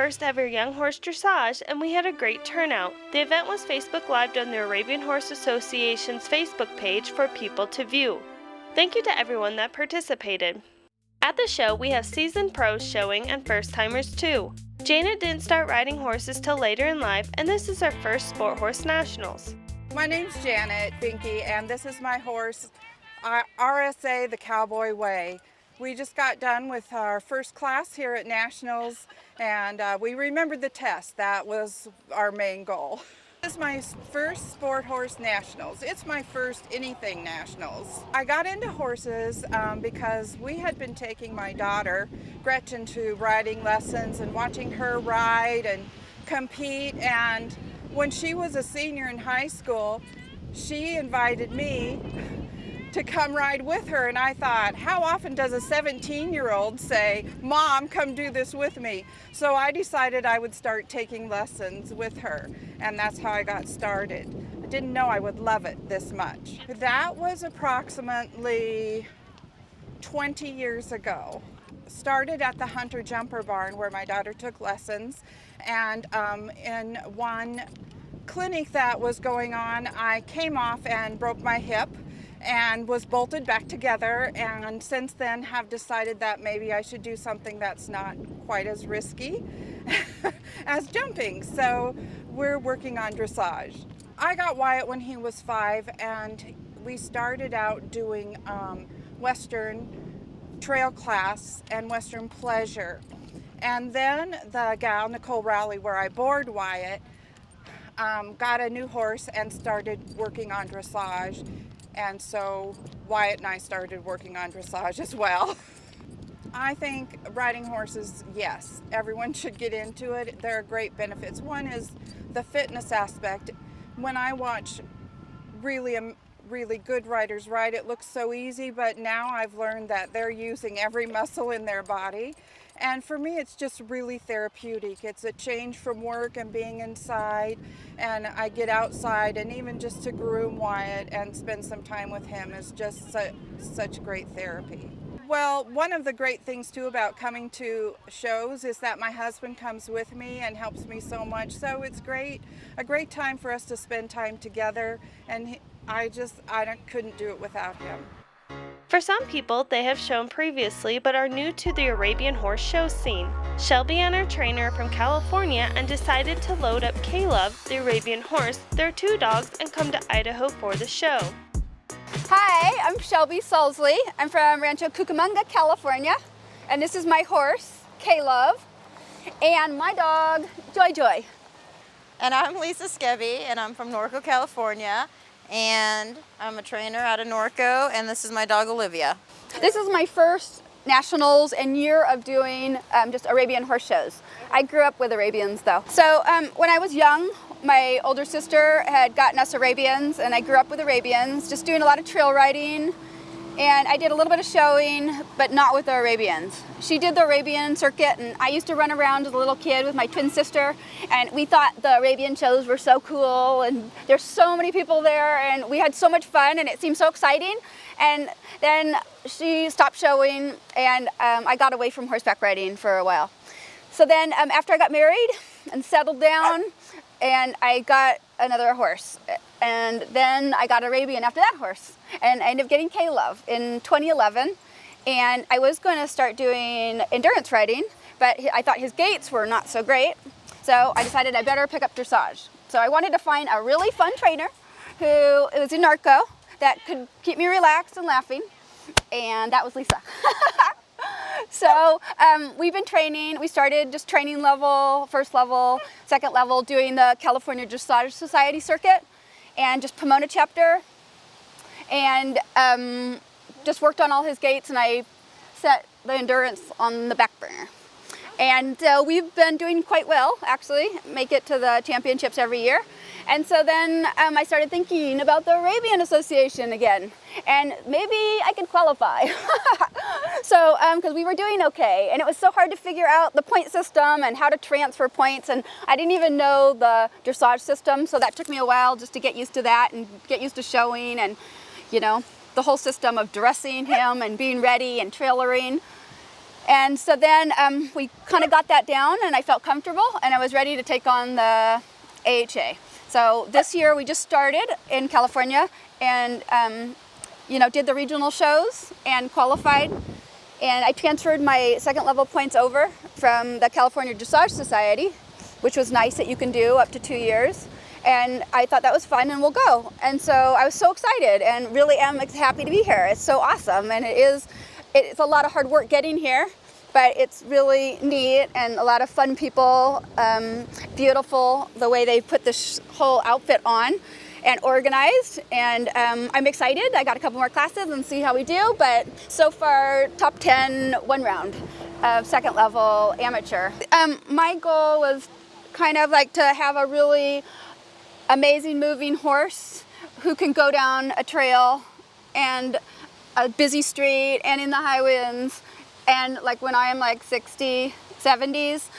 first ever Young Horse Dressage, and we had a great turnout. The event was Facebook Lived on the Arabian Horse Association's Facebook page for people to view. Thank you to everyone that participated. At the show, we have seasoned pros showing and first-timers too. Janet didn't start riding horses till later in life, and this is our first Sport Horse Nationals. My name's Janet Binky, and this is my horse, RSA, the Cowboy Way. We just got done with our first class here at Nationals, and we remembered the test. That was our main goal. This is my first Sport Horse Nationals. It's my first anything Nationals. I got into horses because we had been taking my daughter, Gretchen, to riding lessons and watching her ride and compete. And when she was a senior in high school, she invited me to come ride with her, and I thought, how often does a 17-year-old say, "Mom, come do this with me?" So I decided I would start taking lessons with her, and that's how I got started. I didn't know I would love it this much. That was approximately 20 years ago. Started at the Hunter Jumper Barn where my daughter took lessons, and in one clinic that was going on, I came off and broke my hip and was bolted back together, and since then have decided that maybe I should do something that's not quite as risky as jumping. So we're working on dressage. I got Wyatt when he was 5, and we started out doing Western trail class and Western pleasure. And then the gal, Nicole Rowley, where I board Wyatt, got a new horse and started working on dressage. And so Wyatt and I started working on dressage as well. I think riding horses, yes, everyone should get into it. There are great benefits. One is the fitness aspect. When I watch really good riders ride, it looks so easy, but now I've learned that they're using every muscle in their body. And for me, it's just really therapeutic. It's a change from work and being inside, and I get outside, and even just to groom Wyatt and spend some time with him is just such great therapy. Well, one of the great things too about coming to shows is that my husband comes with me and helps me so much. So it's a great time for us to spend time together, and I couldn't do it without him. For some people, they have shown previously but are new to the Arabian horse show scene. Shelby and her trainer are from California and decided to load up Caleb, the Arabian horse, their 2 dogs, and come to Idaho for the show. Hi, I'm Shelby Salsley. I'm from Rancho Cucamonga, California, and this is my horse, Caleb, and my dog, Joy Joy. And I'm Lisa Skevy, and I'm from Norco, California, and I'm a trainer out of Norco, and this is my dog, Olivia. This is my first Nationals and year of doing just Arabian horse shows. I grew up with Arabians though. So when I was young, my older sister had gotten us Arabians, and I grew up with Arabians, just doing a lot of trail riding. And I did a little bit of showing, but not with the Arabians. She did the Arabian circuit, and I used to run around as a little kid with my twin sister, and we thought the Arabian shows were so cool, and there's so many people there, and we had so much fun, and it seemed so exciting. And then she stopped showing, and I got away from horseback riding for a while. So then after I got married and settled down, and I got another horse. And then I got Arabian after that horse. And I ended up getting Caleb in 2011. And I was going to start doing endurance riding, but I thought his gaits were not so great. So I decided I better pick up dressage. So I wanted to find a really fun trainer who was in Narco that could keep me relaxed and laughing. And that was Lisa. So we've been training. We started just training level, first level, second level, doing the California Dressage Society circuit and just Pomona chapter, and just worked on all his gaits, and I set the endurance on the back burner. And we've been doing quite well, actually, make it to the championships every year. And so then I started thinking about the Arabian Association again, and maybe I could qualify. So, because we were doing okay, and it was so hard to figure out the point system and how to transfer points, and I didn't even know the dressage system, so that took me a while just to get used to that and get used to showing, and the whole system of dressing him and being ready and trailering. And so then we kind of got that down, and I felt comfortable, and I was ready to take on the AHA. So this year we just started in California, and did the regional shows and qualified. And I transferred my second level points over from the California Dressage Society, which was nice that you can do up to 2 years. And I thought that was fun, and we'll go. And so I was so excited and really am happy to be here. It's so awesome, and it's a lot of hard work getting here, but it's really neat and a lot of fun people, beautiful the way they put this whole outfit on and organized, and I'm excited. I got a couple more classes and see how we do, but so far top 10 one round of second level amateur. My goal was kind of like to have a really amazing moving horse who can go down a trail and a busy street and in the high winds, and like when I am like 60, 70s,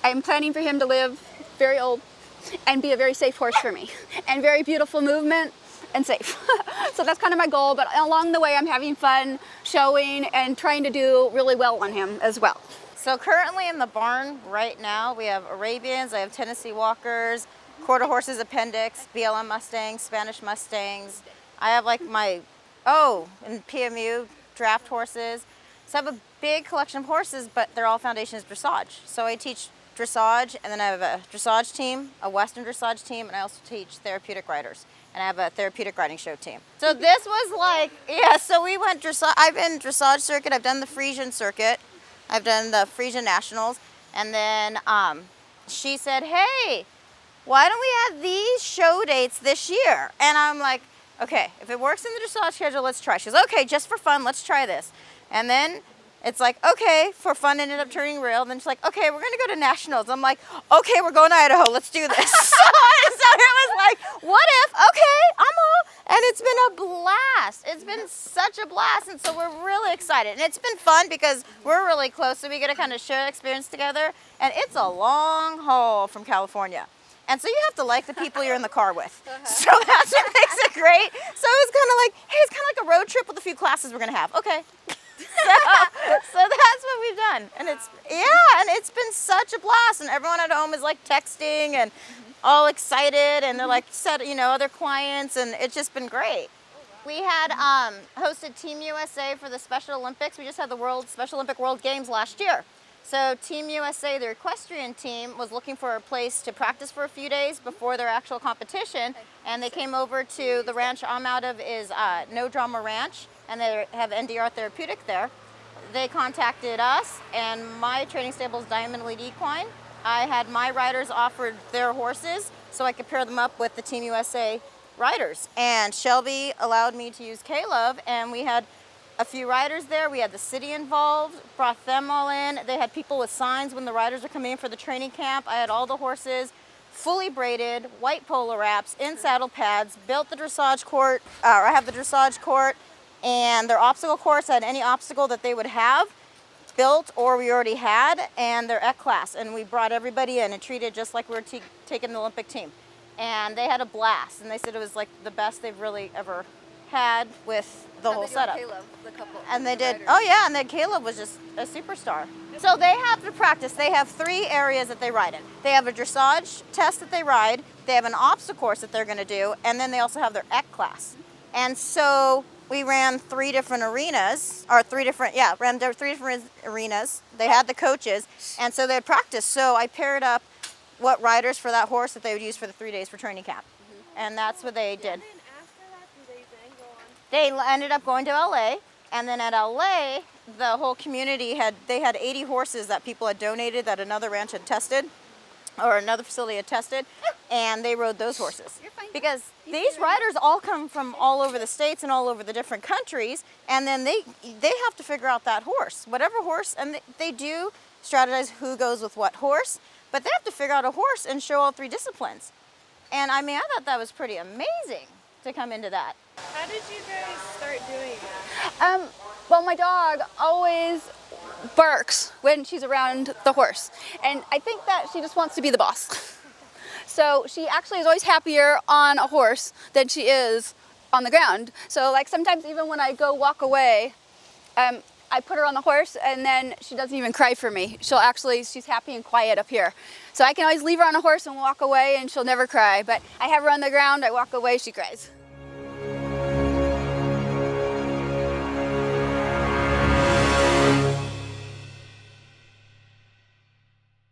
I'm planning for him to live very old and be a very safe horse for me, and very beautiful movement and safe. So that's kind of my goal, but along the way I'm having fun showing and trying to do really well on him as well. So currently in the barn right now, we have Arabians, I have Tennessee Walkers, quarter horses, appendix, BLM Mustangs, Spanish Mustangs. I have like and PMU draft horses. So I have a big collection of horses, but they're all foundations dressage. So I teach dressage, and then I have a dressage team, a Western dressage team, and I also teach therapeutic riders. And I have a therapeutic riding show team. So this was like, so we went dressage. I've been dressage circuit, I've done the Frisian circuit, I've done the Frisian Nationals, and then she said, hey, why don't we have these show dates this year? And I'm like, okay, if it works in the dressage schedule, let's try. She goes, okay, just for fun, let's try this. And then it's like, okay, for fun, ended up turning real. Then she's like, okay, we're gonna go to nationals. I'm like, okay, we're going to Idaho, let's do this. so it was like, what if, okay, I'm all, and it's been a blast. It's been such a blast, and so we're really excited. And it's been fun because we're really close, so we get to kind of share experience together. And it's a long haul from California. And so you have to like the people you're in the car with. So that's what makes it great. So it's kind of like, hey, it's kind of like a road trip with a few classes we're gonna have. Okay. So that's what we've done. And it's been such a blast. And everyone at home is like texting and all excited, and they're like other clients, and it's just been great. We had hosted Team USA for the Special Olympics. We just had the Special Olympic World Games last year. So Team USA, the equestrian team, was looking for a place to practice for a few days before their actual competition, and they came over to the ranch I'm out of is No Drama Ranch, and they have NDR Therapeutic there. They contacted us, and my training stable is Diamond Elite Equine. I had my riders offered their horses so I could pair them up with the Team USA riders, and Shelby allowed me to use Caleb, and we had a few riders there. We had the city involved, brought them all in. They had people with signs when the riders were coming in for the training camp. I had all the horses fully braided, white polo wraps, in saddle pads, built the dressage court, I have the dressage court, and their obstacle course. I had any obstacle that they would have built or we already had, and their EC class. And we brought everybody in and treated just like we were taking the Olympic team. And they had a blast, and they said it was like the best they've really ever had with the whole setup. Caleb, the couple, and they did, riders. and then Caleb was just a superstar. So they have to practice. They have 3 areas that they ride in. They have a dressage test that they ride, they have an obstacle course that they're gonna do, and then they also have their EC class. And so we ran 3 different arenas, or 3 different arenas. They had the coaches, and so they had practice. So I paired up what riders for that horse that they would use for the 3 days for training camp. And that's what they did. They ended up going to LA, and then at LA, the whole community had 80 horses that people had donated that another ranch had tested, or another facility had tested, and they rode those horses. Because these riders all come from all over the states and all over the different countries, and then they have to figure out that horse, whatever horse, and they do strategize who goes with what horse, but they have to figure out a horse and show all 3 disciplines. And I mean, I thought that was pretty amazing to come into that. How did you guys start doing that? Well, my dog always barks when she's around the horse, and I think that she just wants to be the boss. So she actually is always happier on a horse than she is on the ground. So like sometimes even when I go walk away, I put her on the horse and then she doesn't even cry for me. She's happy and quiet up here. So I can always leave her on a horse and walk away and she'll never cry. But I have her on the ground, I walk away, she cries.